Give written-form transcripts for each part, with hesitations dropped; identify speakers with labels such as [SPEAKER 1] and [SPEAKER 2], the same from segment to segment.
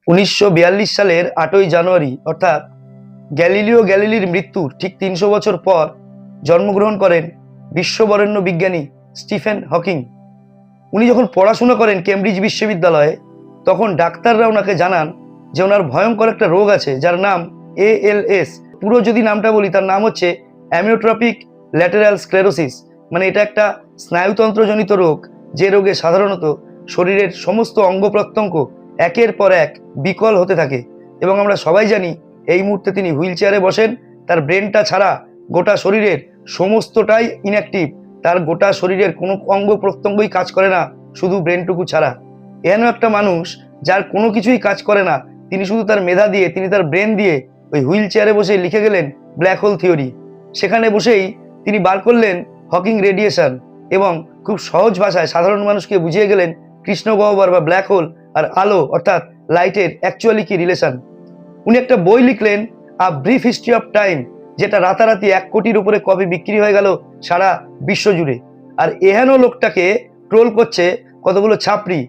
[SPEAKER 1] 1942 সালের 8ই জানুয়ারি অর্থাৎ গ্যালিলিও গ্যালিলির মৃত্যুর ঠিক 300 বছর পর জন্মগ্রহণ করেন বিশ্ববরেণ্য বিজ্ঞানী স্টিফেন হকিং। উনি যখন পড়াশোনা করেন কেমব্রিজ বিশ্ববিদ্যালয়ে, তখন ডাক্তাররা ওনাকে জানান যে ওনার ভয়ঙ্কর একটা রোগ আছে যার নাম ALS। পুরো যদি নামটা বলি, তার নাম হচ্ছে অ্যামিওট্রপিক ল্যাটেরাল স্ক্লেরোসিস। মানে এটা একটা স্নায়ুতন্ত্রজনিত রোগ, যে রোগে সাধারণত শরীরের সমস্ত অঙ্গ প্রত্যঙ্গ একের পর এক বিকল হতে থাকে। এবং আমরা সবাই জানি এই মুহূর্তে তিনি হুইল চেয়ারে বসেন, তার ব্রেনটা ছাড়া গোটা শরীরের সমস্তটাই ইনঅ্যাক্টিভ। তার গোটা শরীরের কোনো অঙ্গ প্রত্যঙ্গই কাজ করে না, শুধু ব্রেনটুকু ছাড়া। এহেন একটা মানুষ যার কোনো কিছুই কাজ করে না, তিনি শুধু তার মেধা দিয়ে, তিনি তার ব্রেন দিয়ে ওই হুইল চেয়ারে বসে লিখে গেলেন ব্ল্যাক হোল থিওরি। সেখানে বসেই তিনি বার করলেন হকিং রেডিয়েশন এবং খুব সহজ ভাষায় সাধারণ মানুষকে বুঝিয়ে গেলেন কৃষ্ণ গহ্বর বা ব্ল্যাক হোল আর আলো অর্থাৎ লাইটের অ্যাকচুয়ালি কি রিলেশন। উনি একটা বই লিখলেন a brief history of time, যেটা রাতারাতি 1 কোটির উপরে কপি বিক্রি হয়ে গেল সারা বিশ্ব জুড়ে। আর এহেন লোকটাকে ট্রোল করছে কতগুলো ছাপড়ি,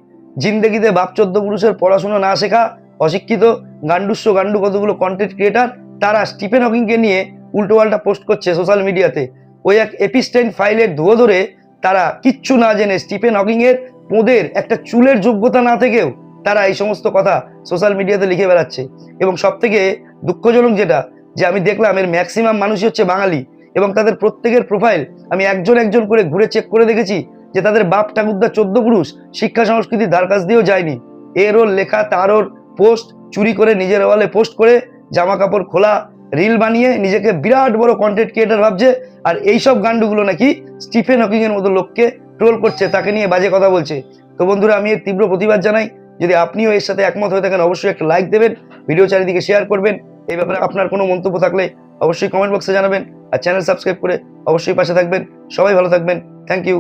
[SPEAKER 1] জিন্দেগিতে বাপ 14 পুরুষের পড়াশোনা না শেখা অশিক্ষিত গান্ডুস্য গান্ডু কতগুলো কন্টেন্ট ক্রিয়েটার, তারা স্টিফেন হকিংকে নিয়ে উল্টোপাল্টা পোস্ট করছে সোশ্যাল মিডিয়াতে। ওই এক এপিস্টেইন ফাইলের ধুয়ো ধরে তারা কিচ্ছু না জেনে, স্টিফেন হকিং এর পোদের একটা চুলের যোগ্যতা না থেকেও তারা এই সমস্ত কথা সোশ্যাল মিডিয়াতে লিখে বেড়াচ্ছে। এবং সব থেকে দুঃখজনক যেটা, যে আমি দেখলাম এর ম্যাক্সিমাম মানুষই হচ্ছে বাঙালি, এবং তাদের প্রত্যেকের প্রোফাইল আমি একজন একজন করে ঘুরে চেক করে দেখেছি যে তাদের বাপ ঠাকুরদা 14 পুরুষ শিক্ষা সংস্কৃতির ধার কাছ দিয়েও যায়নি। এর ওর লেখা, তার ওর পোস্ট চুরি করে নিজের ওয়ালে পোস্ট করে জামা কাপড় খোলা রিল বানিয়ে নিজেকে বিরাট বড় কন্টেন্ট ক্রিয়েটার ভাবছে। আর এইসব গান্ডুগুলো নাকি স্টিফেন হকিং এর মতো লোককে ট্রোল করছে, তাকে নিয়ে বাজে কথা বলছে। তো বন্ধুরা, আমি এর তীব্র প্রতিবাদ জানাই। যদি আপনিও এর সাথে একমত হয়ে থাকেন, অবশ্যই একটা লাইক দেবেন, ভিডিও চারিদিকে শেয়ার করবেন। এই ব্যাপারে আপনার কোনো মন্তব্য থাকলে অবশ্যই কমেন্ট বক্সে জানাবেন, আর চ্যানেল সাবস্ক্রাইব করে অবশ্যই পাশে থাকবেন। সবাই ভালো থাকবেন। Thank you.